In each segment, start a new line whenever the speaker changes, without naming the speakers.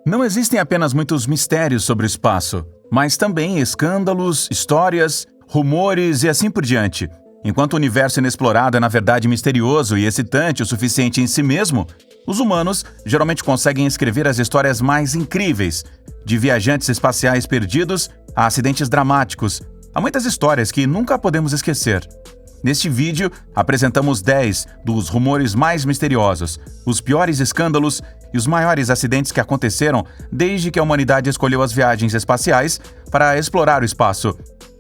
Não existem apenas muitos mistérios sobre o espaço, mas também escândalos, histórias, rumores e assim por diante. Enquanto o universo inexplorado é na verdade misterioso e excitante o suficiente em si mesmo, os humanos geralmente conseguem escrever as histórias mais incríveis, de viajantes espaciais perdidos a acidentes dramáticos. Há muitas histórias que nunca podemos esquecer. Neste vídeo, apresentamos 10 dos rumores mais misteriosos, os piores escândalos e os maiores acidentes que aconteceram desde que a humanidade escolheu as viagens espaciais para explorar o espaço.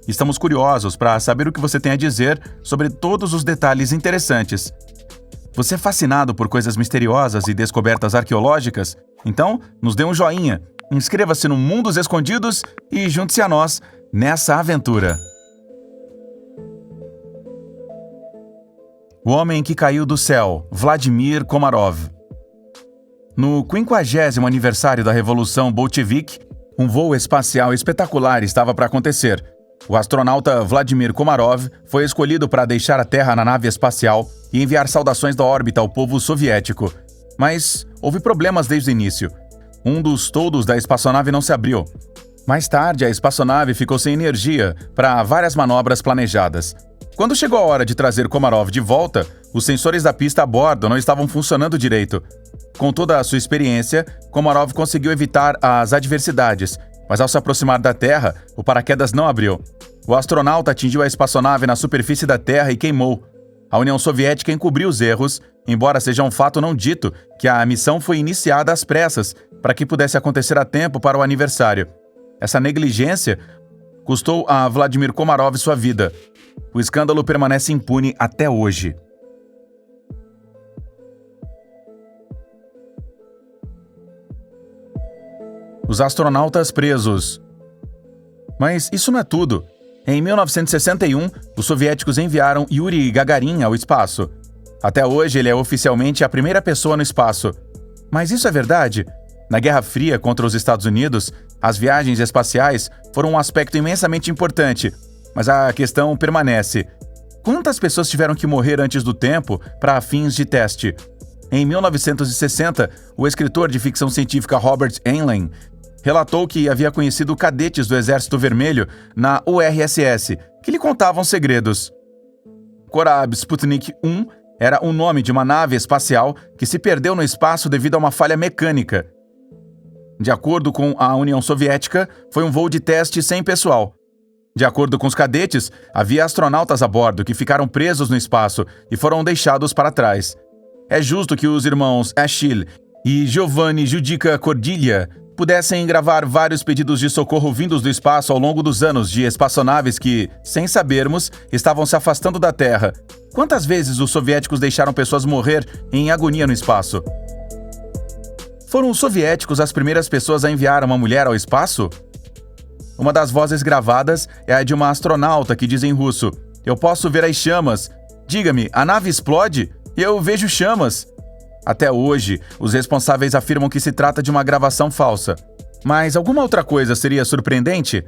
Estamos curiosos para saber o que você tem a dizer sobre todos os detalhes interessantes. Você é fascinado por coisas misteriosas e descobertas arqueológicas? Então, nos dê um joinha, inscreva-se no Mundos Escondidos e junte-se a nós nessa aventura. O homem que caiu do céu, Vladimir Komarov. No 50º aniversário da Revolução Bolchevique, um voo espacial espetacular estava para acontecer. O astronauta Vladimir Komarov foi escolhido para deixar a Terra na nave espacial e enviar saudações da órbita ao povo soviético. Mas houve problemas desde o início. Um dos toldos da espaçonave não se abriu. Mais tarde, a espaçonave ficou sem energia para várias manobras planejadas. Quando chegou a hora de trazer Komarov de volta, os sensores da pista a bordo não estavam funcionando direito. Com toda a sua experiência, Komarov conseguiu evitar as adversidades, mas ao se aproximar da Terra, o paraquedas não abriu. O astronauta atingiu a espaçonave na superfície da Terra e queimou. A União Soviética encobriu os erros, embora seja um fato não dito que a missão foi iniciada às pressas para que pudesse acontecer a tempo para o aniversário. Essa negligência custou a Vladimir Komarov sua vida. O escândalo permanece impune até hoje. Os astronautas presos. Mas isso não é tudo. Em 1961, os soviéticos enviaram Yuri Gagarin ao espaço. Até hoje, ele é oficialmente a primeira pessoa no espaço. Mas isso é verdade? Na Guerra Fria contra os Estados Unidos, as viagens espaciais foram um aspecto imensamente importante. Mas a questão permanece. Quantas pessoas tiveram que morrer antes do tempo para fins de teste? Em 1960, o escritor de ficção científica Robert Heinlein relatou que havia conhecido cadetes do Exército Vermelho na URSS, que lhe contavam segredos. Korab Sputnik 1 era o nome de uma nave espacial que se perdeu no espaço devido a uma falha mecânica. De acordo com a União Soviética, foi um voo de teste sem pessoal. De acordo com os cadetes, havia astronautas a bordo que ficaram presos no espaço e foram deixados para trás. É justo que os irmãos Achille e Giovanni Giudica Cordiglia pudessem gravar vários pedidos de socorro vindos do espaço ao longo dos anos de espaçonaves que, sem sabermos, estavam se afastando da Terra. Quantas vezes os soviéticos deixaram pessoas morrer em agonia no espaço? Foram os soviéticos as primeiras pessoas a enviar uma mulher ao espaço? Uma das vozes gravadas é a de uma astronauta que diz em russo: "Eu posso ver as chamas. Diga-me, a nave explode? Eu vejo chamas." Até hoje, os responsáveis afirmam que se trata de uma gravação falsa. Mas alguma outra coisa seria surpreendente?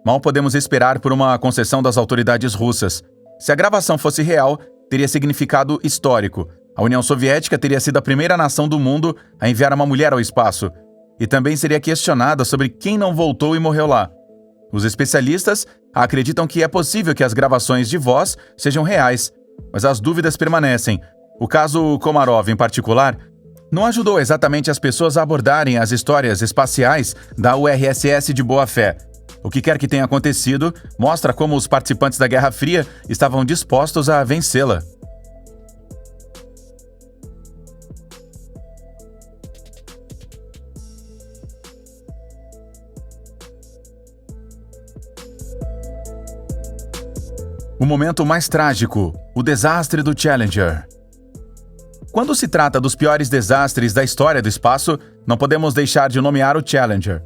Mal podemos esperar por uma concessão das autoridades russas. Se a gravação fosse real, teria significado histórico. A União Soviética teria sido a primeira nação do mundo a enviar uma mulher ao espaço. E também seria questionada sobre quem não voltou e morreu lá. Os especialistas acreditam que é possível que as gravações de voz sejam reais, mas as dúvidas permanecem. O caso Komarov, em particular, não ajudou exatamente as pessoas a abordarem as histórias espaciais da URSS de boa fé. O que quer que tenha acontecido mostra como os participantes da Guerra Fria estavam dispostos a vencê-la. O momento mais trágico, o desastre do Challenger. Quando se trata dos piores desastres da história do espaço, não podemos deixar de nomear o Challenger.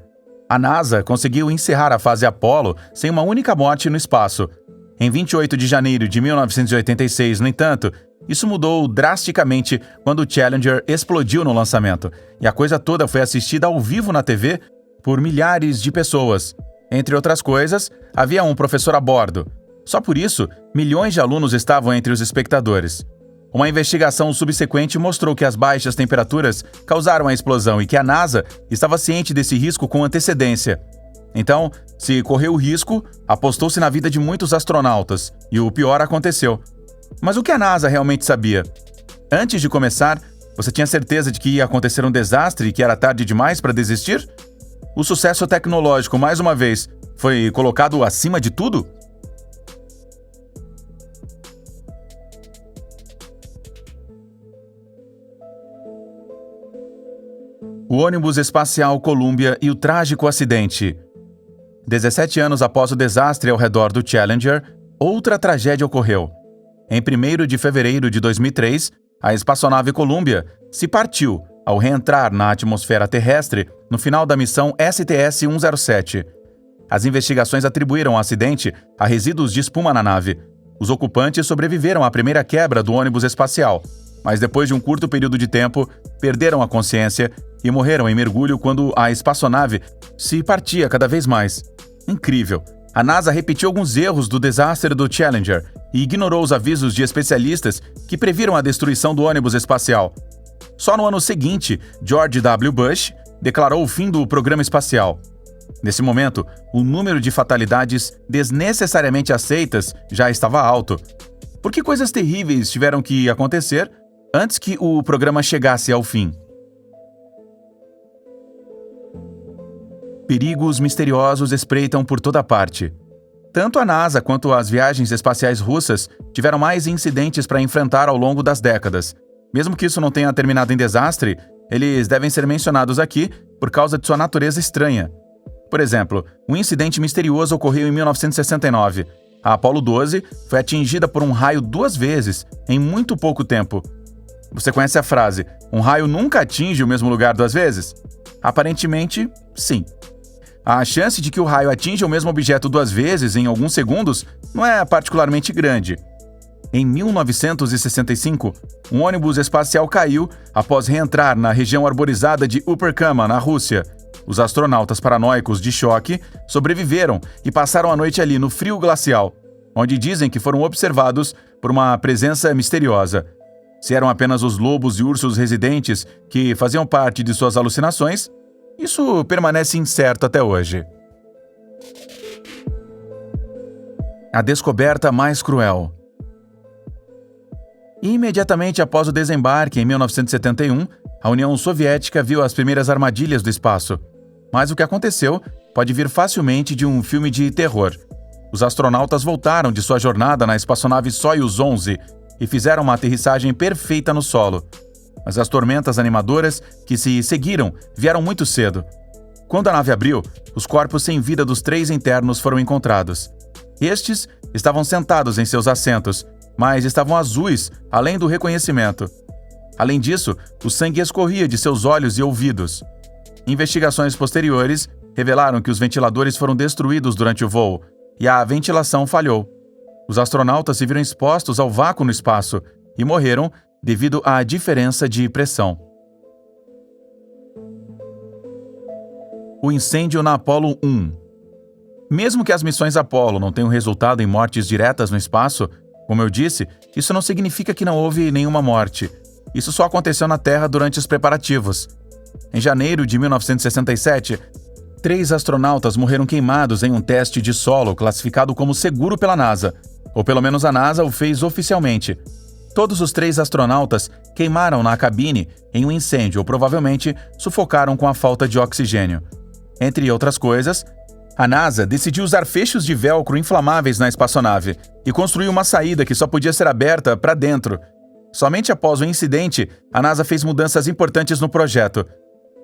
A NASA conseguiu encerrar a fase Apollo sem uma única morte no espaço. Em 28 de janeiro de 1986, no entanto, isso mudou drasticamente quando o Challenger explodiu no lançamento, e a coisa toda foi assistida ao vivo na TV por milhares de pessoas. Entre outras coisas, havia um professor a bordo. Só por isso, milhões de alunos estavam entre os espectadores. Uma investigação subsequente mostrou que as baixas temperaturas causaram a explosão e que a NASA estava ciente desse risco com antecedência. Então, se correu o risco, apostou-se na vida de muitos astronautas, e o pior aconteceu. Mas o que a NASA realmente sabia? Antes de começar, você tinha certeza de que ia acontecer um desastre e que era tarde demais para desistir? O sucesso tecnológico, mais uma vez, foi colocado acima de tudo? O ônibus espacial Columbia e o trágico acidente. 17 anos após o desastre ao redor do Challenger, outra tragédia ocorreu. Em 1º de fevereiro de 2003, a espaçonave Columbia se partiu ao reentrar na atmosfera terrestre no final da missão STS-107. As investigações atribuíram o acidente a resíduos de espuma na nave. Os ocupantes sobreviveram à primeira quebra do ônibus espacial, mas depois de um curto período de tempo, perderam a consciência e morreram em mergulho quando a espaçonave se partia cada vez mais. Incrível! A NASA repetiu alguns erros do desastre do Challenger e ignorou os avisos de especialistas que previram a destruição do ônibus espacial. Só no ano seguinte, George W. Bush declarou o fim do programa espacial. Nesse momento, o número de fatalidades desnecessariamente aceitas já estava alto. Por que coisas terríveis tiveram que acontecer antes que o programa chegasse ao fim? Perigos misteriosos espreitam por toda parte. Tanto a NASA quanto as viagens espaciais russas tiveram mais incidentes para enfrentar ao longo das décadas. Mesmo que isso não tenha terminado em desastre, eles devem ser mencionados aqui por causa de sua natureza estranha. Por exemplo, um incidente misterioso ocorreu em 1969. A Apollo 12 foi atingida por um raio 2 vezes, em muito pouco tempo. Você conhece a frase, um raio nunca atinge o mesmo lugar 2 vezes? Aparentemente, sim. A chance de que o raio atinja o mesmo objeto 2 vezes em alguns segundos não é particularmente grande. Em 1965, um ônibus espacial caiu após reentrar na região arborizada de Upper Kama, na Rússia. Os astronautas paranoicos de choque sobreviveram e passaram a noite ali no frio glacial, onde dizem que foram observados por uma presença misteriosa. Se eram apenas os lobos e ursos residentes que faziam parte de suas alucinações, isso permanece incerto até hoje. A descoberta mais cruel. Imediatamente após o desembarque, em 1971, a União Soviética viu as primeiras armadilhas do espaço. Mas o que aconteceu pode vir facilmente de um filme de terror. Os astronautas voltaram de sua jornada na espaçonave Soyuz 11 e fizeram uma aterrissagem perfeita no solo. Mas as tormentas animadoras que se seguiram vieram muito cedo. Quando a nave abriu, os corpos sem vida dos 3 internos foram encontrados. Estes estavam sentados em seus assentos, mas estavam azuis, além do reconhecimento. Além disso, o sangue escorria de seus olhos e ouvidos. Investigações posteriores revelaram que os ventiladores foram destruídos durante o voo e a ventilação falhou. Os astronautas se viram expostos ao vácuo no espaço e morreram devido à diferença de pressão. O incêndio na Apollo 1. Mesmo que as missões Apollo não tenham resultado em mortes diretas no espaço, como eu disse, isso não significa que não houve nenhuma morte. Isso só aconteceu na Terra durante os preparativos. Em janeiro de 1967, 3 astronautas morreram queimados em um teste de solo classificado como seguro pela NASA, ou pelo menos a NASA o fez oficialmente. Todos os 3 astronautas queimaram na cabine em um incêndio ou provavelmente sufocaram com a falta de oxigênio. Entre outras coisas, a NASA decidiu usar fechos de velcro inflamáveis na espaçonave e construiu uma saída que só podia ser aberta para dentro. Somente após o incidente, a NASA fez mudanças importantes no projeto.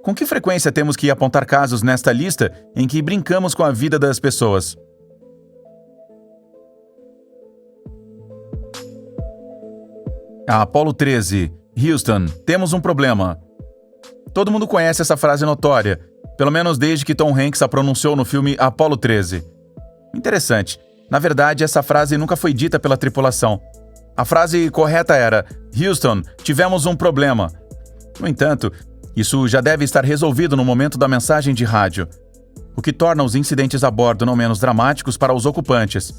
Com que frequência temos que apontar casos nesta lista em que brincamos com a vida das pessoas? A Apollo 13. Houston, temos um problema. Todo mundo conhece essa frase notória, pelo menos desde que Tom Hanks a pronunciou no filme Apollo 13. Interessante. Na verdade, essa frase nunca foi dita pela tripulação. A frase correta era: Houston, tivemos um problema. No entanto, isso já deve estar resolvido no momento da mensagem de rádio, o que torna os incidentes a bordo não menos dramáticos para os ocupantes.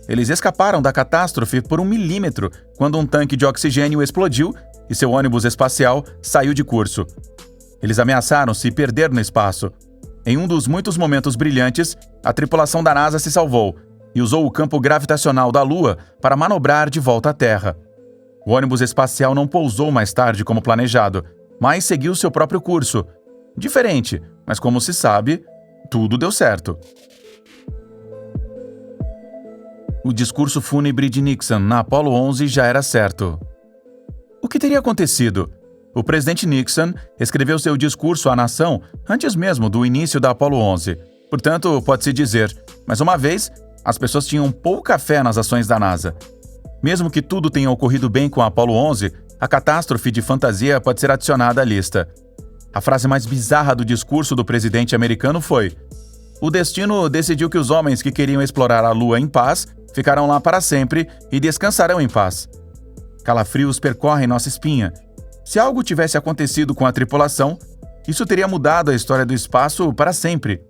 eles escaparam da catástrofe por 1 milímetro quando um tanque de oxigênio explodiu e seu ônibus espacial saiu de curso. Eles ameaçaram se perder no espaço. Em um dos muitos momentos brilhantes, a tripulação da NASA se salvou e usou o campo gravitacional da Lua para manobrar de volta à Terra. O ônibus espacial não pousou mais tarde como planejado, mas seguiu seu próprio curso. Diferente, mas como se sabe, tudo deu certo. O discurso fúnebre de Nixon na Apollo 11 já era certo. O que teria acontecido? O presidente Nixon escreveu seu discurso à nação antes mesmo do início da Apollo 11. Portanto, pode-se dizer, mais uma vez, as pessoas tinham pouca fé nas ações da NASA. Mesmo que tudo tenha ocorrido bem com a Apollo 11, a catástrofe de fantasia pode ser adicionada à lista. A frase mais bizarra do discurso do presidente americano foi: "O destino decidiu que os homens que queriam explorar a Lua em paz ficarão lá para sempre e descansarão em paz." Calafrios percorrem nossa espinha. Se algo tivesse acontecido com a tripulação, isso teria mudado a história do espaço para sempre.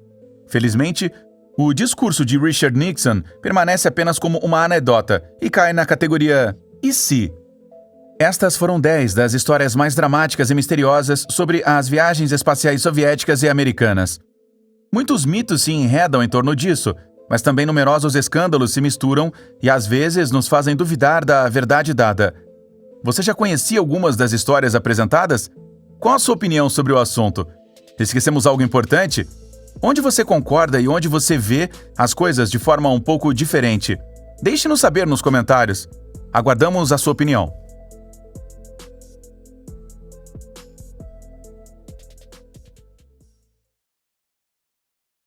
Felizmente, o discurso de Richard Nixon permanece apenas como uma anedota e cai na categoria "e se?". Estas foram 10 das histórias mais dramáticas e misteriosas sobre as viagens espaciais soviéticas e americanas. Muitos mitos se enredam em torno disso, mas também numerosos escândalos se misturam e às vezes nos fazem duvidar da verdade dada. Você já conhecia algumas das histórias apresentadas? Qual a sua opinião sobre o assunto? Esquecemos algo importante? Onde você concorda e onde você vê as coisas de forma um pouco diferente? Deixe-nos saber nos comentários. Aguardamos a sua opinião.